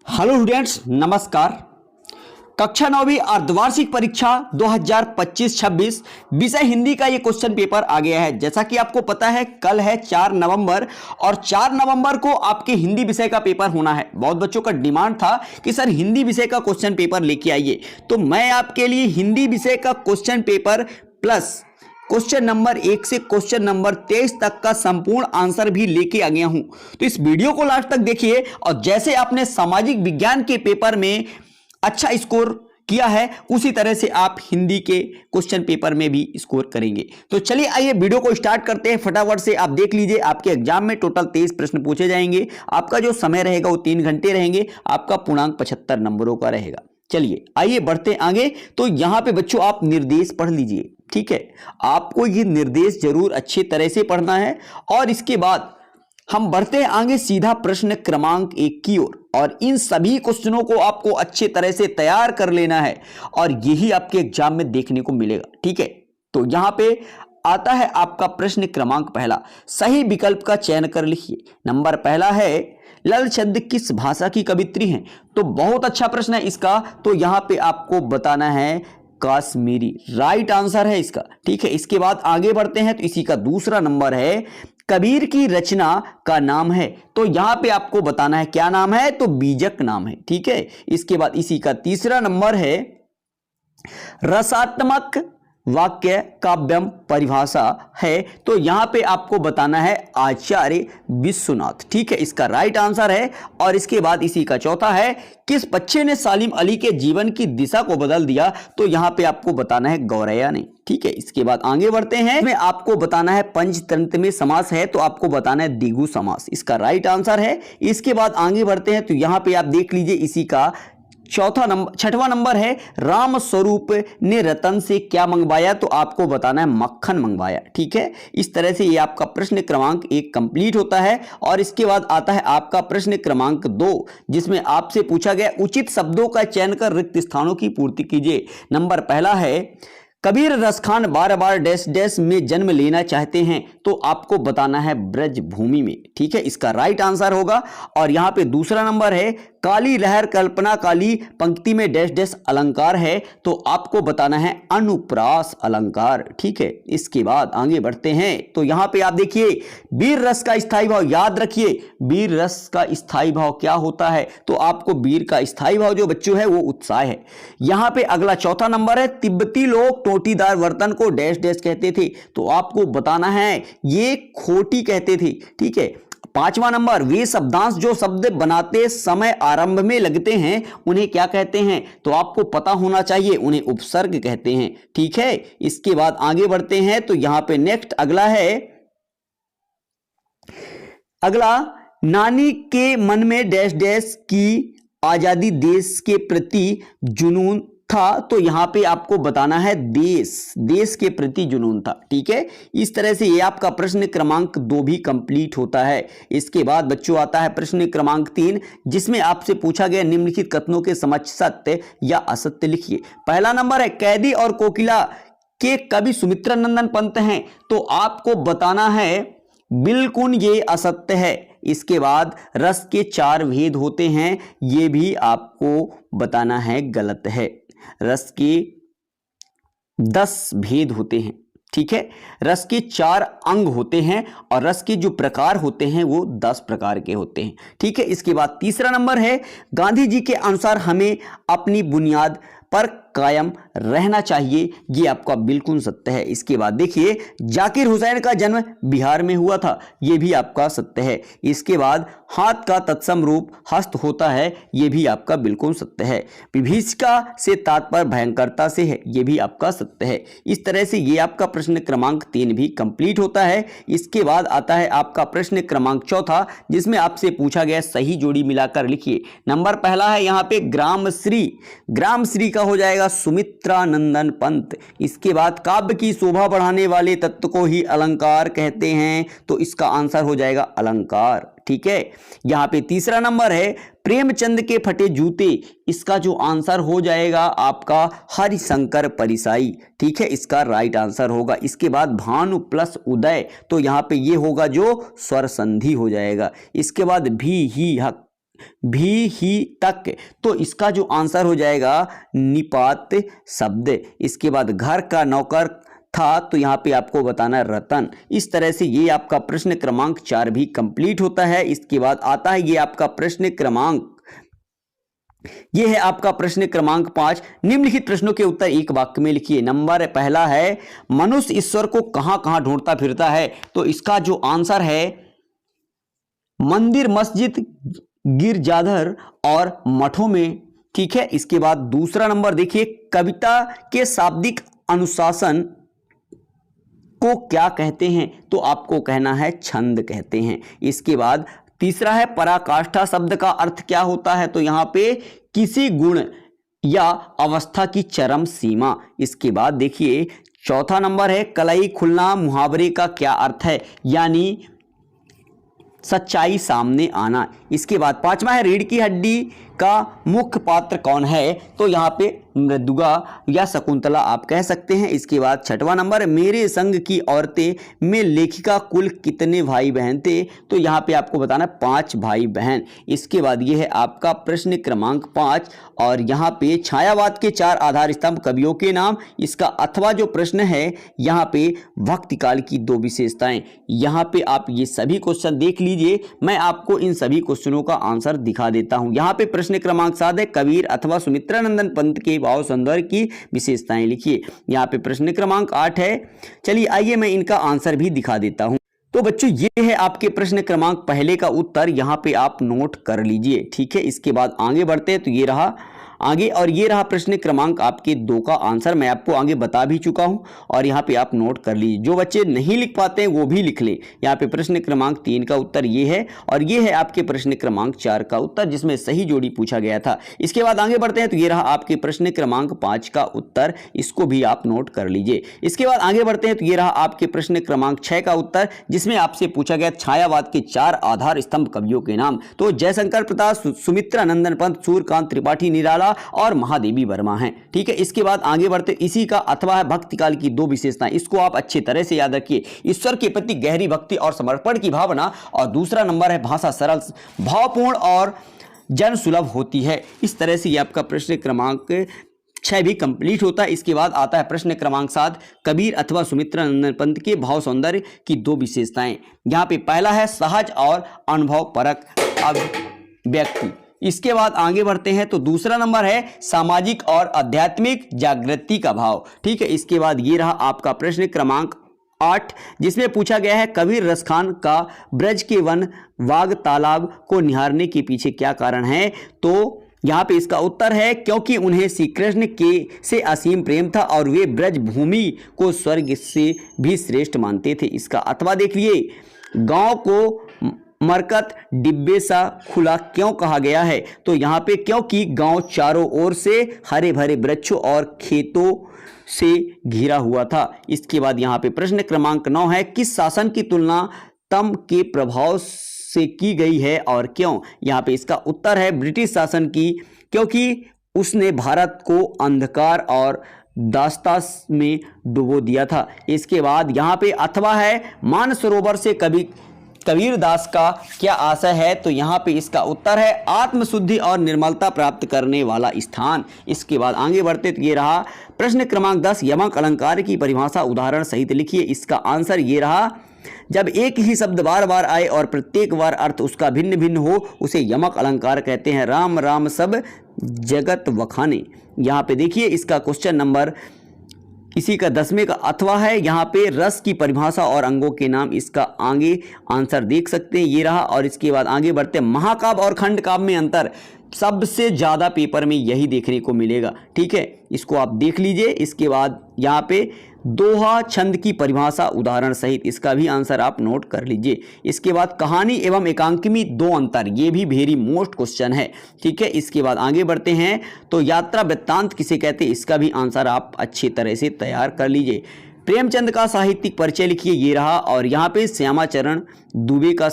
Hello students, नमस्कार। कक्षा 9वीं अर्धवार्षिक परीक्षा 2025-26 विषय हिंदी का ये क्वेश्चन पेपर आ गया है। जैसा कि आपको पता है कल है 4 नवंबर और 4 नवंबर को आपके हिंदी विषय का पेपर होना है। बहुत बच्चों का डिमांड था कि सर हिंदी विषय का क्वेश्चन पेपर लेके आइए, तो मैं आपके लिए हिंदी विषय का question paper plus question number 1 से क्वेश्चन नंबर 23 तक का संपूर्ण आंसर भी लेके आ गया हूं। तो इस वीडियो को लास्ट तक देखिए और जैसे आपने सामाजिक विज्ञान के पेपर में अच्छा स्कोर किया है उसी तरह से आप हिंदी के क्वेश्चन पेपर में भी स्कोर करेंगे। तो चलिए आइए वीडियो को स्टार्ट करते हैं। फटाफट से आप देख लीजिए, आपके एग्जाम में टोटल 23 प्रश्न पूछे जाएंगे। आपका जो समय रहेगा वो 3 घंटे रहेंगे। आपका पूर्णांक 75 नंबरों का रहेगा। चलिए आइए बढ़ते आगे। तो यहां पे बच्चों आप निर्देश पढ़ लीजिए, ठीक है। आपको ये निर्देश जरूर अच्छी तरह से पढ़ना है और इसके बाद हम बढ़ते हैं आगे सीधा प्रश्न क्रमांक 1 की ओर। और इन सभी क्वेश्चनों को आपको अच्छे तरह से तैयार कर लेना है और यही आपके एग्जाम में देखने को मिलेगा, ठीक है। तो यहां पे आता है आपका प्रश्न क्रमांक पहला। सही विकल्प का चयन कर लिखिए। नंबर पहला है लल छंद किस भाषा की कवित्री हैं? तो बहुत अच्छा प्रश्न है इसका। तो यहां पे आपको बताना है कश्मीरी, राइट आंसर है इसका, ठीक है। इसके बाद आगे बढ़ते हैं। तो इसी का दूसरा नंबर है कबीर की रचना का नाम है। तो यहां पे आपको बताना है क्या नाम है? तो बीजक नाम है, ठीक है। इसके बाद इसी का तीसरा नंबर है रसात्मक वाक्य काव्यम परिभाषा है। तो यहां पे आपको बताना है आचार्य विश्वनाथ, ठीक है। इसका राइट आंसर है। और इसके बाद इसी का चौथा है किस बच्चे ने सालिम अली के जीवन की दिशा को बदल दिया? तो यहां पे आपको बताना है गौरैया ने, ठीक है। इसके बाद आगे बढ़ते हैं। इसमें आपको बताना है पंचतंत्र में समास है, तो आपको बताना है द्विगु समास, इसका राइट आंसर है। इसके बाद आगे बढ़ते हैं। तो यहां पे आप देख लीजिए इसी का छठवां नंबर है राम स्वरूप ने रतन से क्या मंगवाया? तो आपको बताना है मक्खन मंगवाया, ठीक है। इस तरह से ये आपका प्रश्न क्रमांक 1 कंप्लीट होता है। और इसके बाद आता है आपका प्रश्न क्रमांक 2, जिसमें आपसे पूछा गया उचित शब्दों का चयन कर रिक्त स्थानों की पूर्ति कीजिए। नंबर पहला है कबीर रसखान बार बार डैश डैश में जन्म लेना चाहते हैं। तो आपको बताना है ब्रज भूमि में, ठीक है। इसका राइट आंसर होगा। और यहां पे दूसरा नंबर है काली लहर कल्पना काली पंक्ति में डैश डैश अलंकार है। तो आपको बताना है अनुप्रास अलंकार, ठीक है। इसके बाद आगे बढ़ते हैं। तो यहां पे आप देखिए वीर रस का स्थायी भाव, याद रखिए वीर रस का स्थायी भाव क्या होता है? तो आपको वीर का स्थायी भाव जो बच्चों है वो उत्साह है। यहां पे अगला चौथा नंबर है तिब्बती लोग टोटीदार बर्तन को डैश डैश कहते थे। तो आपको बताना है ये खोटी कहते थे, ठीक है। पांचवा नंबर वे शब्दांश जो शब्द बनाते समय आरंभ में लगते हैं उन्हें क्या कहते हैं? तो आपको पता होना चाहिए, उन्हें उपसर्ग कहते हैं, ठीक है। इसके बाद आगे बढ़ते हैं। तो यहां पे नेक्स्ट अगला नानी के मन में डैश डैश की आजादी देश के प्रति जुनून था। तो यहां पे आपको बताना है देश के प्रति जुनून था, ठीक है। इस तरह से ये आपका प्रश्न क्रमांक 2 भी कंप्लीट होता है। इसके बाद बच्चों आता है प्रश्न क्रमांक 3, जिसमें आपसे पूछा गया निम्नलिखित कथनों के समक्ष सत्य या असत्य लिखिए। पहला नंबर है कैदी और कोकिला के कवि सुमित्रा नंदन पंत हैं। तो आपको बताना है बिल्कुल ये असत्य है। इसके बाद रस के 4 भेद होते हैं, ये भी आपको बताना है गलत है। रस के 10 भेद होते हैं, ठीक है। रस के 4 अंग होते हैं और रस के जो प्रकार होते हैं वो 10 प्रकार के होते हैं, ठीक है। इसके बाद तीसरा नंबर है गांधी जी के अनुसार हमें अपनी बुनियाद पर कायम रहना चाहिए। ये आपका बिल्कुल सत्य है। इसके बाद देखिए जाकिर हुसैन का जन्म बिहार में हुआ था, ये भी आपका सत्य है। इसके बाद हाथ का तत्सम रूप हस्त होता है, ये भी आपका बिल्कुल सत्य है। विभीषिका से तात्पर्य भयंकरता से है, ये भी आपका सत्य है। इस तरह से ये आपका प्रश्न क्रमांक 3 भी कंप्लीट होता है। इसके बाद आता है आपका प्रश्न क्रमांक 4, जिसमें आपसे पूछा गया सही जोड़ी मिलाकर लिखिए। नंबर पहला है यहाँ पे ग्राम श्री का हो जाएगा सुमित्रा नंदन पंत। इसके बाद काव्य की शोभा बढ़ाने वाले तत्व को ही अलंकार कहते हैं। तो इसका आंसर हो जाएगा अलंकार, ठीक है। यहां पे तीसरा नंबर है प्रेमचंद के फटे जूते। इसका जो आंसर हो जाएगा आपका हरिशंकर परिसाई, ठीक है। इसका राइट आंसर होगा। इसके बाद भानु प्लस उदय, तो यहां पे ये होगा जो स्वर संधि हो जाएगा। इसके बाद भी ही हक भी ही तक, तो इसका जो आंसर हो जाएगा निपात शब्द। इसके बाद घर का नौकर था, तो यहाँ पे आपको बताना रतन। इस तरह से ये आपका प्रश्न क्रमांक 4 भी कंप्लीट होता है। इसके बाद आता है ये आपका प्रश्न क्रमांक, ये है आपका प्रश्न क्रमांक 5। निम्नलिखित प्रश्नों के उत्तर एक वाक्य में लिखिए। नंबर पहला है, मनुष्य ईश्वर को कहां कहां ढूंढता फिरता है, तो इसका जो आंसर है मंदिर, मस्जिद, गिरजाघर और मठों में। ठीक है, इसके बाद दूसरा नंबर देखिए, कविता के शाब्दिक अनुशासन को क्या कहते हैं, तो आपको कहना है छंद कहते हैं। इसके बाद तीसरा है, पराकाष्ठा शब्द का अर्थ क्या होता है, तो यहां पे किसी गुण या अवस्था की चरम सीमा। इसके बाद देखिए चौथा नंबर है, कलई खुलना मुहावरे का क्या अर्थ है, यानी सच्चाई सामने आना। इसके बाद पांचवा है, रीढ़ की हड्डी का मुख्य पात्र कौन है, तो यहाँ पे मृदुगा या शकुंतला आप कह सकते हैं। इसके बाद छठवां नंबर, मेरे संग की औरतें में लेखिका कुल कितने भाई बहन थे, तो यहाँ पे आपको बताना 5 भाई बहन। इसके बाद ये है आपका प्रश्न क्रमांक 5 और यहाँ पे छायावाद के 4 आधार स्तंभ कवियों के नाम। इसका अथवा जो प्रश्न है यहाँ पे भक्ति काल की 2 विशेषताएं। यहाँ पे आप ये सभी क्वेश्चन देख लीजिए, मैं आपको इन सभी क्वेश्चनों का आंसर दिखा देता हूं। यहाँ पे प्रश्न क्रमांक 7 है, कबीर अथवा सुमित्रानंदन पंत के भाव सौंदर्य की विशेषताएं लिखिए। यहाँ पे प्रश्न क्रमांक 8 है। चलिए आइए मैं इनका आंसर भी दिखा देता हूं। तो बच्चों ये है आपके प्रश्न क्रमांक पहले का उत्तर, यहाँ पे आप नोट कर लीजिए। ठीक है, इसके बाद आगे बढ़ते हैं, तो ये रहा आगे और ये रहा प्रश्न क्रमांक आपके 2 का आंसर। मैं आपको आगे बता भी चुका हूं और यहाँ पे आप नोट कर लीजिए। जो बच्चे नहीं लिख पाते हैं वो भी लिख लें। यहाँ पे प्रश्न क्रमांक 3 का उत्तर ये है और ये है आपके प्रश्न क्रमांक 4 का उत्तर, जिसमें सही जोड़ी पूछा गया था। इसके बाद आगे बढ़ते हैं, तो ये रहा आपके प्रश्न क्रमांक 5 का उत्तर, इसको भी आप नोट कर लीजिए। इसके बाद आगे बढ़ते हैं, तो ये रहा आपके प्रश्न क्रमांक 6 का उत्तर, जिसमें आपसे पूछा गया छायावाद के 4 आधार स्तंभ कवियों के नाम। तो जयशंकर प्रसाद, सुमित्रानंदन पंत, सूर्यकांत त्रिपाठी निराला और महादेवी वर्मा हैं। ठीक है, इसके बाद आगे बढ़ते, इसी का अथवा है भक्ति काल की 2 विशेषताएं। इसको आप अच्छी तरह से याद रखिए, ईश्वर के प्रति गहरी भक्ति और समर्पण की भावना, और दूसरा नंबर है भाषा सरल, भावपूर्ण और जन सुलभ होती है। इस तरह से ये आपका प्रश्न क्रमांक 6 भी कंप्लीट होता है। इसके बाद आता है प्रश्न क्रमांक 7, कबीर अथवा सुमित्रानंदन पंत के भाव सौंदर्य की 2 विशेषताएं। यहाँ पे पहला है सहज और अनुभव परक अभिव्यक्ति। इसके बाद आगे बढ़ते हैं, तो दूसरा नंबर है सामाजिक और आध्यात्मिक जागृति का भाव। ठीक है, इसके बाद ये रहा आपका प्रश्न क्रमांक 8, जिसमें पूछा गया है कबीर रसखान का ब्रज के वन वाग तालाब को निहारने के पीछे क्या कारण है, तो यहाँ पे इसका उत्तर है क्योंकि उन्हें श्री कृष्ण के से असीम प्रेम था और वे ब्रज भूमि को स्वर्ग से भी श्रेष्ठ मानते थे। इसका अथवा देख लिए, गांव को मरकत डिब्बे सा खुला क्यों कहा गया है, तो यहाँ पे क्योंकि गांव चारों ओर से हरे भरे वृक्षों और खेतों से घिरा हुआ था। इसके बाद यहाँ पे प्रश्न क्रमांक 9 है, किस शासन की तुलना तम के प्रभाव से की गई है और क्यों, यहाँ पे इसका उत्तर है ब्रिटिश शासन की, क्योंकि उसने भारत को अंधकार और दास्ता में डुबो दिया था। इसके बाद यहाँ पे अथवा है मानसरोवर से कबीरदास का क्या आशय है, तो यहाँ पे इसका उत्तर है आत्मशुद्धि और निर्मलता प्राप्त करने वाला स्थान। इसके बाद आगे बढ़ते, तो ये रहा प्रश्न क्रमांक 10, यमक अलंकार की परिभाषा उदाहरण सहित लिखिए। इसका आंसर ये रहा, जब एक ही शब्द बार बार आए और प्रत्येक बार अर्थ उसका भिन्न भिन्न हो, उसे यमक अलंकार कहते हैं। राम राम सब जगत वखाने। यहाँ पे देखिए इसका क्वेश्चन नंबर इसी का 10वें का अथवा है, यहाँ पे रस की परिभाषा और अंगों के नाम। इसका आगे आंसर देख सकते हैं, ये रहा। और इसके बाद आगे बढ़ते हैं, महाकाव्य और खंड काव्य में अंतर, सबसे ज्यादा पेपर में यही देखने को मिलेगा। ठीक है, इसको आप देख लीजिए। इसके बाद यहाँ पे दोहा छंद की परिभाषा उदाहरण सहित, इसका भी आंसर आप नोट कर लीजिए। इसके बाद कहानी एवं एकांकी 2 अंतर, ये भी वेरी मोस्ट क्वेश्चन है। ठीक है, इसके बाद आगे बढ़ते हैं, तो यात्रा वृत्तांत किसे कहते हैं, इसका भी आंसर आप अच्छी तरह से तैयार कर लीजिए। प्रेमचंद का साहित्यिक परिचय लिखिए, ये रहा। और यहाँ पे श्यामाचरण दुबे का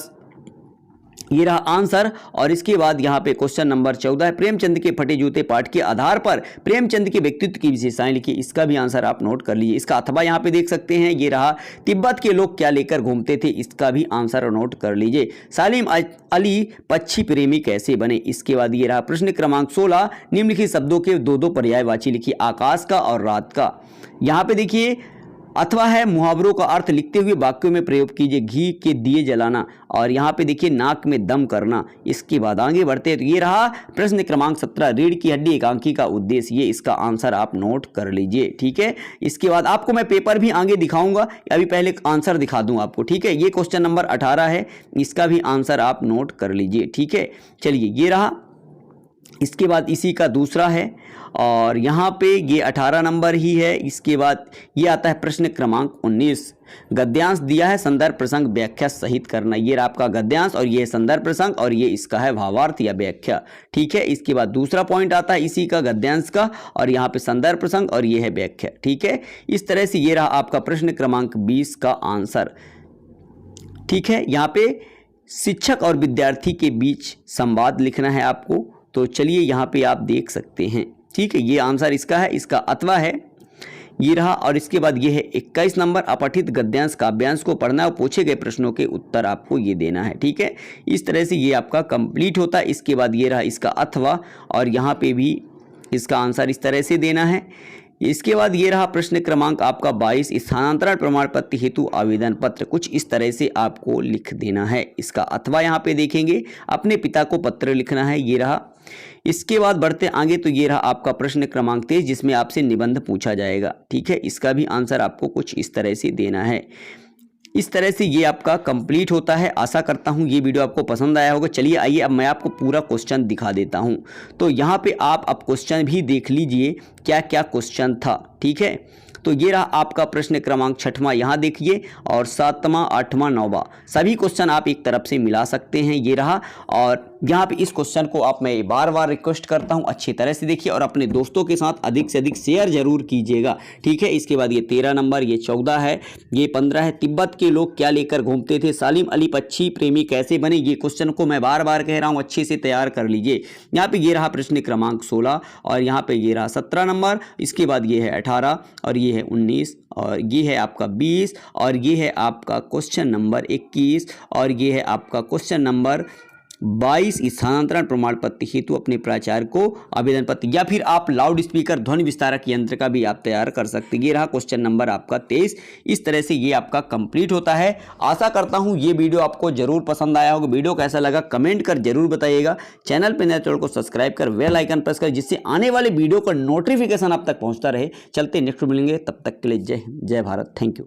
ये रहा आंसर। और इसके बाद यहाँ पे क्वेश्चन नंबर 14 है, प्रेमचंद के फटे जूते पाठ के आधार पर प्रेमचंद के व्यक्तित्व की विशेषताएं लिखिए। इसका भी आंसर आप नोट कर लीजिए। इसका अथवा यहाँ पे देख सकते हैं, ये रहा तिब्बत के लोग क्या लेकर घूमते थे, इसका भी आंसर नोट कर लीजिए। सालिम अली पक्षी प्रेमी कैसे बने। इसके बाद ये रहा प्रश्न क्रमांक 16, निम्नलिखित शब्दों के दो दो पर्यायवाची लिखिए, आकाश का और रात का। यहाँ पे देखिए अथवा है, मुहावरों का अर्थ लिखते हुए वाक्यों में प्रयोग कीजिए। घी के दिए जलाना, और यहाँ पे देखिए नाक में दम करना। इसके बाद आगे बढ़ते हैं तो ये रहा प्रश्न क्रमांक 17, रीढ़ की हड्डी एकांकी का उद्देश्य। ये इसका आंसर आप नोट कर लीजिए, ठीक है। इसके बाद आपको मैं पेपर भी आगे दिखाऊंगा, अभी पहले आंसर दिखा दूं आपको, ठीक है। ये क्वेश्चन नंबर 18 है, इसका भी आंसर आप नोट कर लीजिए, ठीक है। चलिए ये रहा, इसके बाद इसी का दूसरा है, और यहाँ पे ये 18 नंबर ही है। इसके बाद ये आता है प्रश्न क्रमांक 19, गद्यांश दिया है, संदर्भ प्रसंग व्याख्या सहित करना। ये आपका गद्यांश और ये है संदर्भ प्रसंग और ये इसका है भावार्थ या व्याख्या, ठीक है। इसके बाद दूसरा पॉइंट आता है इसी का गद्यांश का, और यहाँ पे संदर्भ प्रसंग और ये है व्याख्या, ठीक है। इस तरह से ये रहा आपका प्रश्न क्रमांक 20 का आंसर, ठीक है। यहाँ पे शिक्षक और विद्यार्थी के बीच संवाद लिखना है आपको, तो चलिए यहाँ पे आप देख सकते हैं, ठीक है। ये आंसर इसका है, इसका अथवा है ये रहा। और इसके बाद ये है 21 नंबर, अपठित गद्यांश काव्यांश को पढ़ना और पूछे गए प्रश्नों के उत्तर आपको ये देना है, ठीक है। इस तरह से ये आपका कंप्लीट होता है। इसके बाद ये रहा इसका अथवा, और यहाँ पे भी इसका आंसर इस तरह से देना है। इसके बाद ये रहा प्रश्न क्रमांक आपका 22, स्थानांतरण प्रमाण पत्र हेतु आवेदन पत्र, कुछ इस तरह से आपको लिख देना है। इसका अथवा यहाँ पे देखेंगे, अपने पिता को पत्र लिखना है, ये रहा। इसके बाद बढ़ते आगे तो ये रहा आपका प्रश्न क्रमांक 23, जिसमें आपसे निबंध पूछा जाएगा, ठीक है। इसका भी आंसर आपको कुछ इस तरह से देना है। इस तरह से ये आपका कंप्लीट होता है। आशा करता हूँ ये वीडियो आपको पसंद आया होगा। चलिए आइए अब मैं आपको पूरा क्वेश्चन दिखा देता हूँ। तो यहाँ पे आप अब क्वेश्चन भी देख लीजिए क्या क्या क्वेश्चन था, ठीक है। तो ये रहा आपका प्रश्न क्रमांक 6वां, यहाँ देखिए, और 7वां, 8वां, 9वां सभी क्वेश्चन आप एक तरफ से मिला सकते हैं, ये रहा। और यहाँ पे इस क्वेश्चन को आप मैं बार बार रिक्वेस्ट करता हूँ अच्छी तरह से देखिए और अपने दोस्तों के साथ अधिक से अधिक शेयर जरूर कीजिएगा, ठीक है। इसके बाद ये 13 नंबर, ये 14 है, ये 15 है, तिब्बत के लोग क्या लेकर घूमते थे, सालिम अली पक्षी प्रेमी कैसे बने। ये क्वेश्चन को मैं बार बार कह रहा हूँ, अच्छे से तैयार कर लीजिए। यहाँ पे ये रहा प्रश्न क्रमांक 16, और यहाँ पे ये रहा 17 नंबर। इसके बाद ये है 18, और ये है 19, और ये है आपका 20, और ये है आपका क्वेश्चन नंबर 21, और ये है आपका क्वेश्चन नंबर 22, स्थानांतरण प्रमाण पत्र हेतु अपने प्राचार्य को आवेदन पत्र, या फिर आप लाउड स्पीकर ध्वनि विस्तारक यंत्र का भी आप तैयार कर सकते हैं। ये रहा क्वेश्चन नंबर आपका 23। इस तरह से ये आपका कंप्लीट होता है। आशा करता हूँ ये वीडियो आपको जरूर पसंद आया होगा। वीडियो कैसा लगा कमेंट कर जरूर बताइएगा। चैनल पर नए चैनल को सब्सक्राइब कर बेल आइकन प्रेस कर, जिससे आने वाले वीडियो का नोटिफिकेशन आप तक पहुँचता रहे। चलते नेक्स्ट मिलेंगे, तब तक के लिए जय हिंद, जय भारत, थैंक यू।